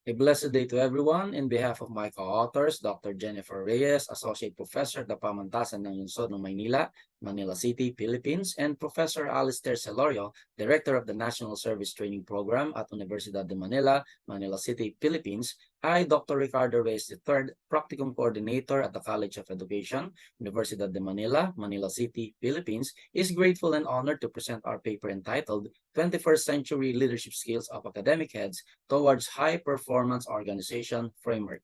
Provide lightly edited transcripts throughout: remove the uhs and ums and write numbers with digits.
A blessed day to everyone. In behalf of my co-authors, Dr. Jennifer Reyes, Associate Professor at Pamantasan ng Lungsod ng Maynila, Manila City, Philippines, and Professor Alistair Celorio, Director of the National Service Training Program at Universidad de Manila, Manila City, Philippines, I, Dr. Ricardo Reyes III, Practicum Coordinator at the College of Education, Universidad de Manila, Manila City, Philippines, is grateful and honored to present our paper entitled 21st Century Leadership Skills of Academic Heads Towards High-Performance Organization Framework.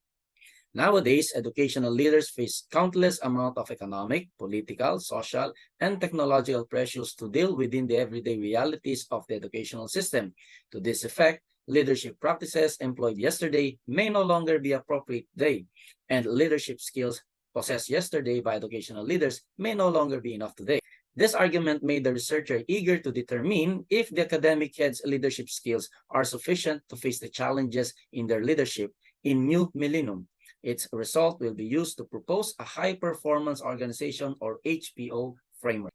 Nowadays, educational leaders face countless amount of economic, political, social, and technological pressures to deal within the everyday realities of the educational system. To this effect, leadership practices employed yesterday may no longer be appropriate today, and leadership skills possessed yesterday by educational leaders may no longer be enough today. This argument made the researcher eager to determine if the academic head's leadership skills are sufficient to face the challenges in their leadership in new millennium. Its result will be used to propose a high-performance organization or HPO framework.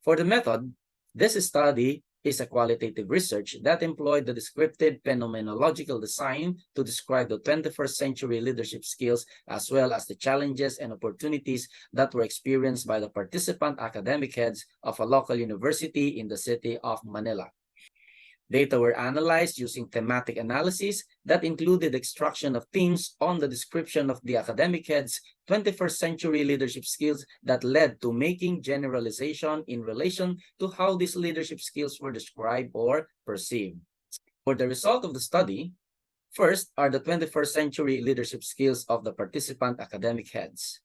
For the method, this study is a qualitative research that employed the descriptive phenomenological design to describe the 21st century leadership skills as well as the challenges and opportunities that were experienced by the participant academic heads of a local university in the city of Manila. Data were analyzed using thematic analysis that included extraction of themes on the description of the academic head's 21st century leadership skills that led to making generalization in relation to how these leadership skills were described or perceived. For the result of the study, first are the 21st century leadership skills of the participant academic heads.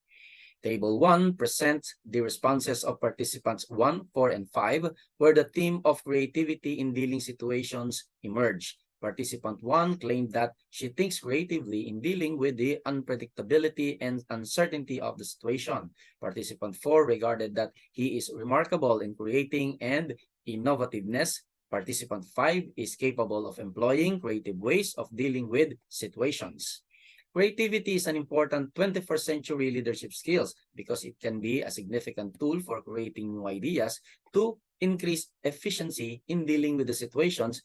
Table 1 presents the responses of participants 1, 4, and 5, where the theme of creativity in dealing situations emerged. Participant 1 claimed that she thinks creatively in dealing with the unpredictability and uncertainty of the situation. Participant 4 regarded that he is remarkable in creating and innovativeness. Participant 5 is capable of employing creative ways of dealing with situations. Creativity is an important 21st century leadership skills because it can be a significant tool for creating new ideas to increase efficiency in dealing with the situations.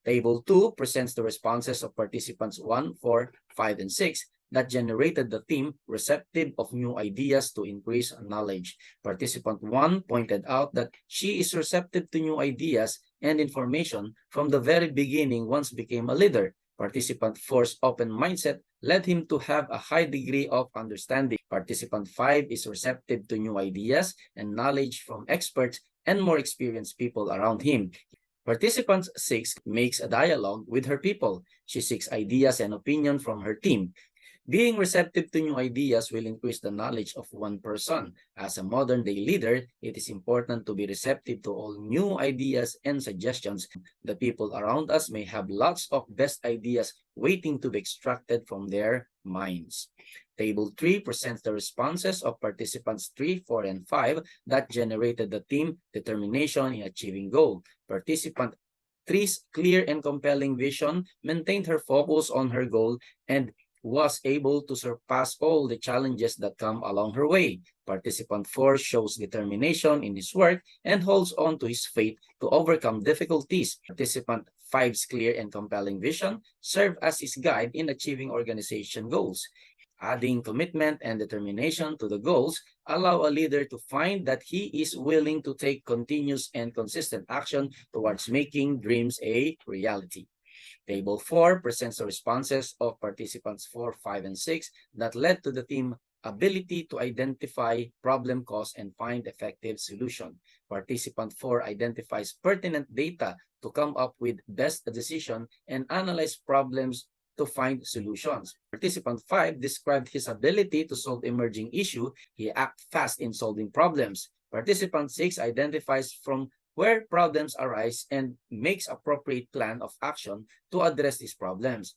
Table 2 presents the responses of participants 1, 4, 5, and 6 that generated the theme receptive of new ideas to increase knowledge. Participant 1 pointed out that she is receptive to new ideas and information from the very beginning once became a leader. Participant 4's open mindset led him to have a high degree of understanding. Participant 5 is receptive to new ideas and knowledge from experts and more experienced people around him. Participant 6 makes a dialogue with her people. She seeks ideas and opinion from her team. Being receptive to new ideas will increase the knowledge of one person. As a modern-day leader, it is important to be receptive to all new ideas and suggestions. The people around us may have lots of best ideas waiting to be extracted from their minds. Table 3 presents the responses of participants 3, 4, and 5 that generated the theme determination in achieving goal. Participant 3's clear and compelling vision maintained her focus on her goal and was able to surpass all the challenges that come along her way. Participant 4 shows determination in his work and holds on to his faith to overcome difficulties. Participant 5's clear and compelling vision serve as his guide in achieving organization goals. Adding commitment and determination to the goals allow a leader to find that he is willing to take continuous and consistent action towards making dreams a reality. Table 4 presents the responses of participants 4, 5, and 6 that led to the theme ability to identify problem cause and find effective solution. Participant 4 identifies pertinent data to come up with best decision and analyze problems to find solutions. Participant 5 described his ability to solve emerging issue. He acts fast in solving problems. Participant 6 identifies from where problems arise and makes appropriate plan of action to address these problems.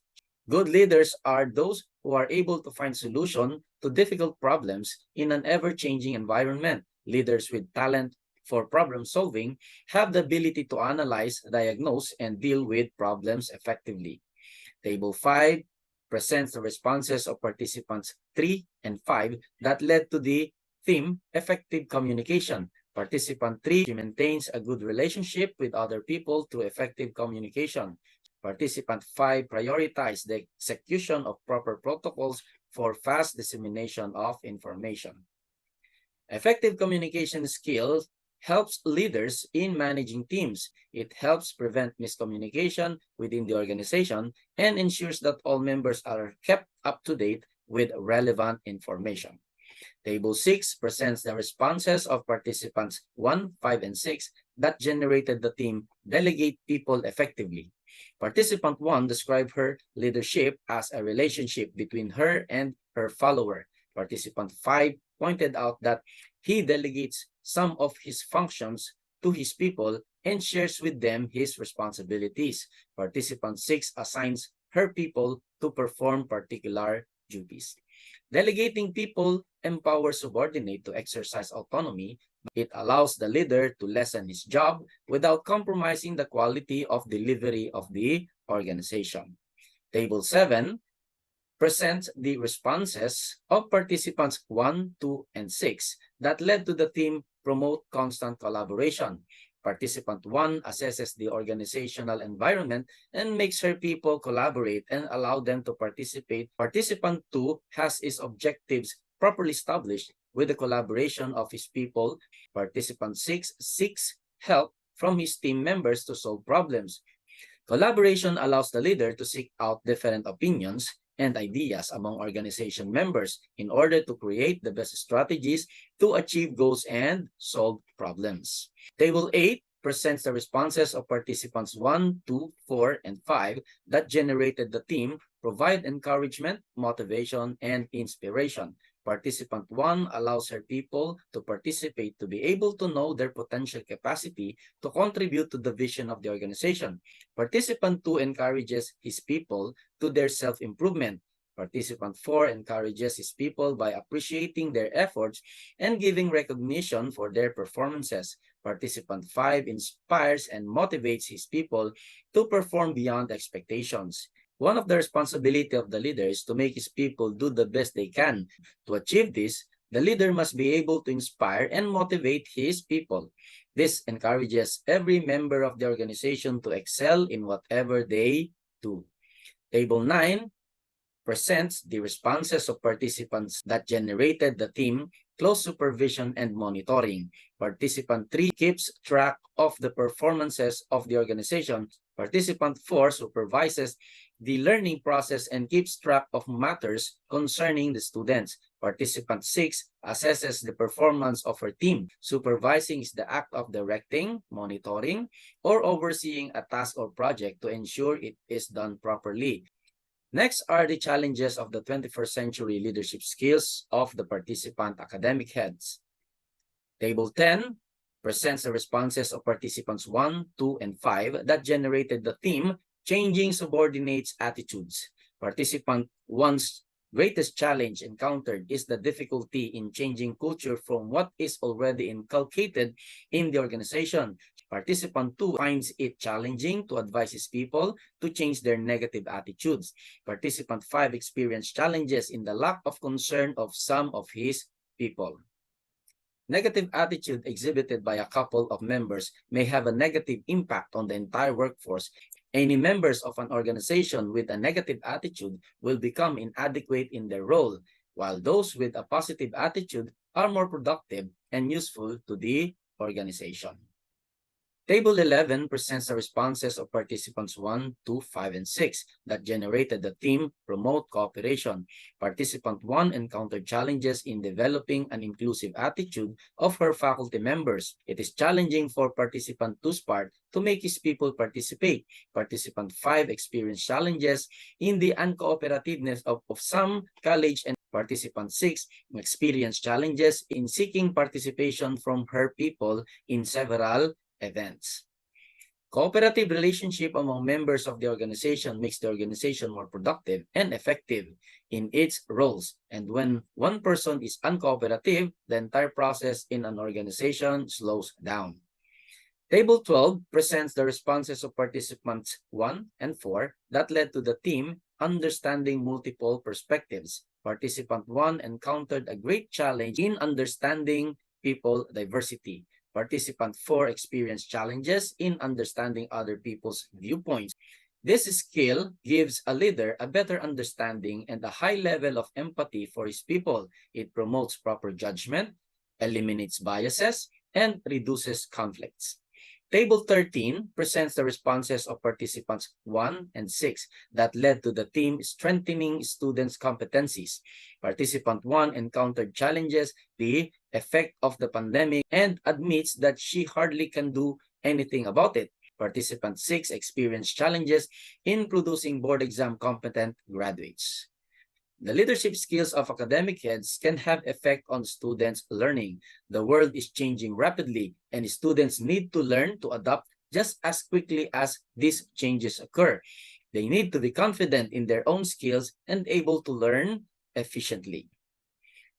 Good leaders are those who are able to find solution to difficult problems in an ever-changing environment. Leaders with talent for problem solving have the ability to analyze, diagnose, and deal with problems effectively. Table 5 presents the responses of participants 3 and 5 that led to the theme effective communication. Participant 3 maintains a good relationship with other people through effective communication. Participant 5 prioritized the execution of proper protocols for fast dissemination of information. Effective communication skills helps leaders in managing teams. It helps prevent miscommunication within the organization and ensures that all members are kept up to date with relevant information. Table 6 presents the responses of participants 1, 5, and 6 that generated the team delegate people effectively. Participant 1 described her leadership as a relationship between her and her follower. Participant 5 pointed out that he delegates some of his functions to his people and shares with them his responsibilities. Participant 6 assigns her people to perform particular duties. Delegating people empowers subordinate to exercise autonomy. It allows the leader to lessen his job without compromising the quality of delivery of the organization. Table 7 presents the responses of participants 1, 2, and 6 that led to the team promote constant collaboration. Participant 1 assesses the organizational environment and makes her people collaborate and allow them to participate. Participant 2 has his objectives properly established with the collaboration of his people. Participant 6 seeks help from his team members to solve problems. Collaboration allows the leader to seek out different opinions and ideas among organization members in order to create the best strategies to achieve goals and solve problems. Table 8 presents the responses of participants 1, 2, 4, and 5 that generated the team, provide encouragement, motivation, and inspiration. Participant 1 allows her people to participate to be able to know their potential capacity to contribute to the vision of the organization. Participant 2 encourages his people to their self-improvement. Participant 4 encourages his people by appreciating their efforts and giving recognition for their performances. Participant 5 inspires and motivates his people to perform beyond expectations. One of the responsibilities of the leader is to make his people do the best they can. To achieve this, the leader must be able to inspire and motivate his people. This encourages every member of the organization to excel in whatever they do. Table 9 presents the responses of participants that generated the team, close supervision and monitoring. Participant 3 keeps track of the performances of the organization. Participant 4 supervises the learning process and keeps track of matters concerning the students. Participant 6 assesses the performance of her team. Supervising is the act of directing, monitoring, or overseeing a task or project to ensure it is done properly. Next are the challenges of the 21st century leadership skills of the participant academic heads. Table 10 presents the responses of participants 1, 2, and 5 that generated the theme, changing subordinates' attitudes. Participant 1's greatest challenge encountered is the difficulty in changing culture from what is already inculcated in the organization. Participant 2 finds it challenging to advise his people to change their negative attitudes. Participant 5 experienced challenges in the lack of concern of some of his people. Negative attitude exhibited by a couple of members may have a negative impact on the entire workforce. Any members of an organization with a negative attitude will become inadequate in their role, while those with a positive attitude are more productive and useful to the organization. Table 11 presents the responses of participants 1, 2, 5, and 6 that generated the theme Promote Cooperation. Participant 1 encountered challenges in developing an inclusive attitude of her faculty members. It is challenging for participant 2's part to make his people participate. Participant 5 experienced challenges in the uncooperativeness of some college, and participant 6 experienced challenges in seeking participation from her people in several events. Cooperative relationship among members of the organization makes the organization more productive and effective in its roles. And when one person is uncooperative, the entire process in an organization slows down. Table 12 presents the responses of participants 1 and 4 that led to the theme Understanding Multiple Perspectives. Participant 1 encountered a great challenge in understanding people diversity. Participant 4 experienced challenges in understanding other people's viewpoints. This skill gives a leader a better understanding and a high level of empathy for his people. It promotes proper judgment, eliminates biases, and reduces conflicts. Table 13 presents the responses of participants 1 and 6 that led to the team strengthening students' competencies. Participant 1 encountered challenges, the effect of the pandemic, and admits that she hardly can do anything about it. Participant 6 experienced challenges in producing board exam competent graduates. The leadership skills of academic heads can have effect on students' learning. The world is changing rapidly, and students need to learn to adapt just as quickly as these changes occur. They need to be confident in their own skills and able to learn efficiently.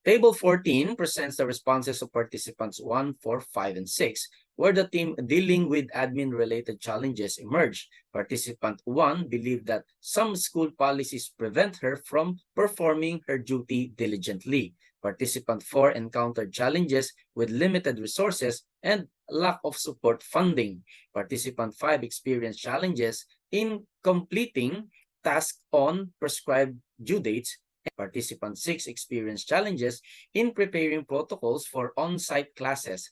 Table 14 presents the responses of participants 1, 4, 5, and 6, where the team dealing with admin-related challenges emerged. Participant 1 believed that some school policies prevent her from performing her duty diligently. Participant 4 encountered challenges with limited resources and lack of support funding. Participant 5 experienced challenges in completing tasks on prescribed due dates. Participant 6 experienced challenges in preparing protocols for on-site classes.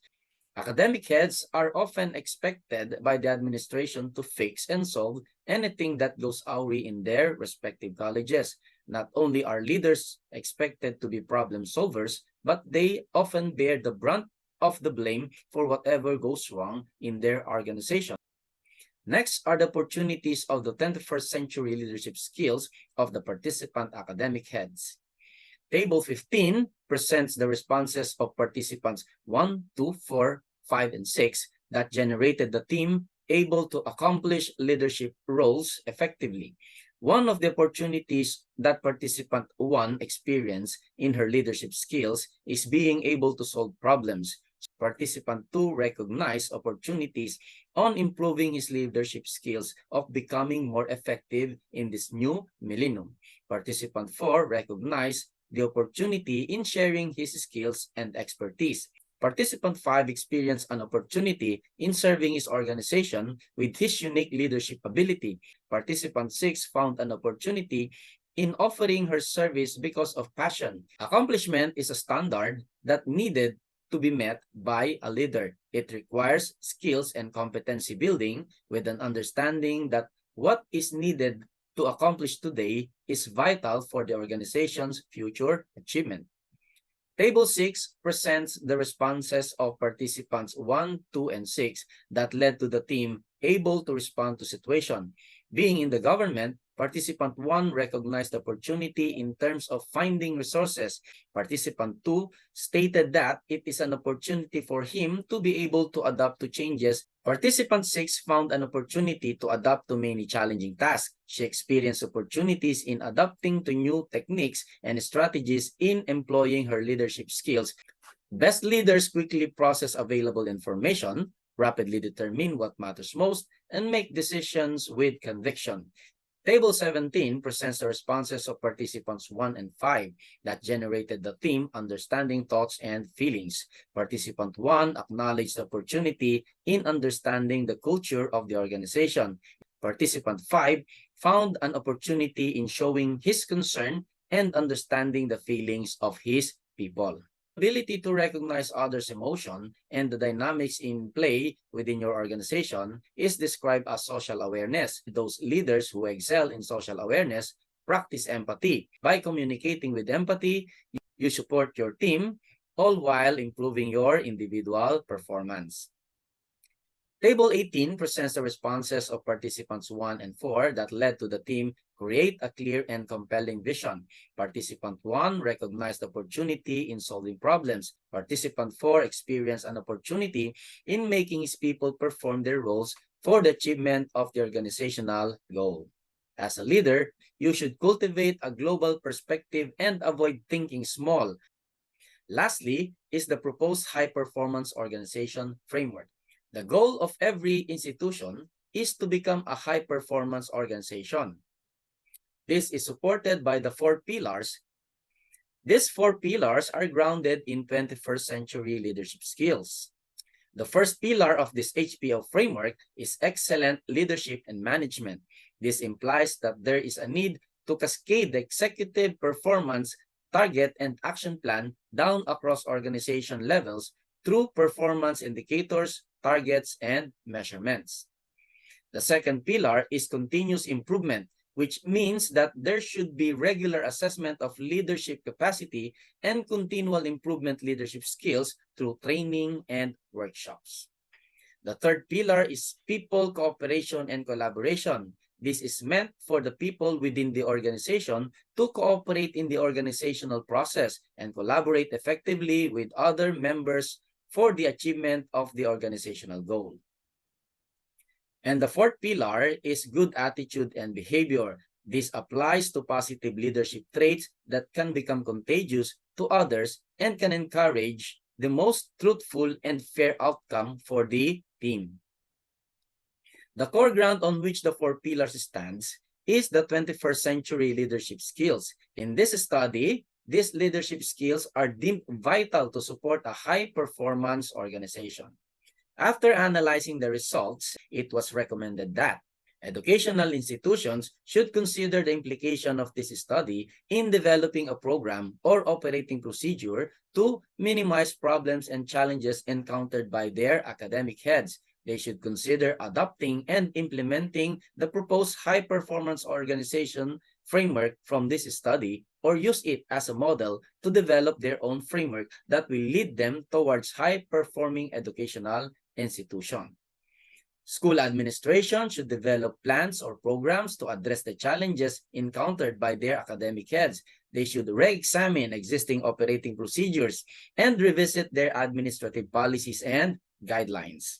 Academic heads are often expected by the administration to fix and solve anything that goes awry in their respective colleges. Not only are leaders expected to be problem solvers, but they often bear the brunt of the blame for whatever goes wrong in their organization. Next are the opportunities of the 21st century leadership skills of the participant academic heads. Table 15 presents the responses of participants 1, 2, 4, 5, and 6 that generated the team able to accomplish leadership roles effectively. One of the opportunities that participant 1 experienced in her leadership skills is being able to solve problems. Participant 2 recognized opportunities on improving his leadership skills of becoming more effective in this new millennium. Participant 4 recognized the opportunity in sharing his skills and expertise. Participant 5 experienced an opportunity in serving his organization with his unique leadership ability. Participant 6 found an opportunity in offering her service because of passion. Accomplishment is a standard that needed to be met by a leader. It requires skills and competency building with an understanding that what is needed to accomplish today is vital for the organization's future achievement. Table 6 presents the responses of participants 1, 2, and 6 that led to the team able to respond to situation. Being in the government, participant 1 recognized the opportunity in terms of finding resources. Participant 2 stated that it is an opportunity for him to be able to adapt to changes. Participant 6 found an opportunity to adapt to many challenging tasks. She experienced opportunities in adapting to new techniques and strategies in employing her leadership skills. Best leaders quickly process available information, rapidly determine what matters most, and make decisions with conviction. Table 17 presents the responses of participants 1 and 5 that generated the team understanding thoughts and feelings. Participant 1 acknowledged the opportunity in understanding the culture of the organization. Participant 5 found an opportunity in showing his concern and understanding the feelings of his people. Ability to recognize others' emotion and the dynamics in play within your organization is described as social awareness. Those leaders who excel in social awareness practice empathy. By communicating with empathy, you support your team, all while improving your individual performance. Table 18 presents the responses of participants 1 and 4 that led to the team create a clear and compelling vision. Participant 1 recognized the opportunity in solving problems. Participant 4 experienced an opportunity in making his people perform their roles for the achievement of the organizational goal. As a leader, you should cultivate a global perspective and avoid thinking small. Lastly is the proposed high-performance organization framework. The goal of every institution is to become a high-performance organization. This is supported by the 4 pillars. These 4 pillars are grounded in 21st century leadership skills. The first pillar of this HPO framework is excellent leadership and management. This implies that there is a need to cascade the executive performance target and action plan down across organization levels through performance indicators, targets, and measurements. The second pillar is continuous improvement, which means that there should be regular assessment of leadership capacity and continual improvement leadership skills through training and workshops. The third pillar is people cooperation and collaboration. This is meant for the people within the organization to cooperate in the organizational process and collaborate effectively with other members for the achievement of the organizational goal. And the fourth pillar is good attitude and behavior. This applies to positive leadership traits that can become contagious to others and can encourage the most truthful and fair outcome for the team. The core ground on which the four pillars stands is the 21st century leadership skills. In this study, these leadership skills are deemed vital to support a high-performance organization. After analyzing the results, it was recommended that educational institutions should consider the implication of this study in developing a program or operating procedure to minimize problems and challenges encountered by their academic heads. They should consider adopting and implementing the proposed high-performance organization framework from this study or use it as a model to develop their own framework that will lead them towards high-performing educational institution. School administration should develop plans or programs to address the challenges encountered by their academic heads. They should re-examine existing operating procedures and revisit their administrative policies and guidelines.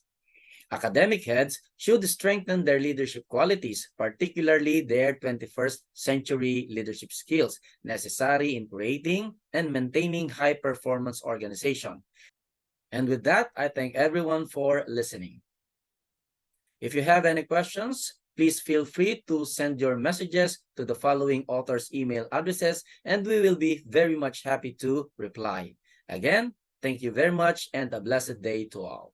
Academic heads should strengthen their leadership qualities, particularly their 21st century leadership skills necessary in creating and maintaining high-performance organization. And with that, I thank everyone for listening. If you have any questions, please feel free to send your messages to the following authors' email addresses, and we will be very much happy to reply. Again, thank you very much and a blessed day to all.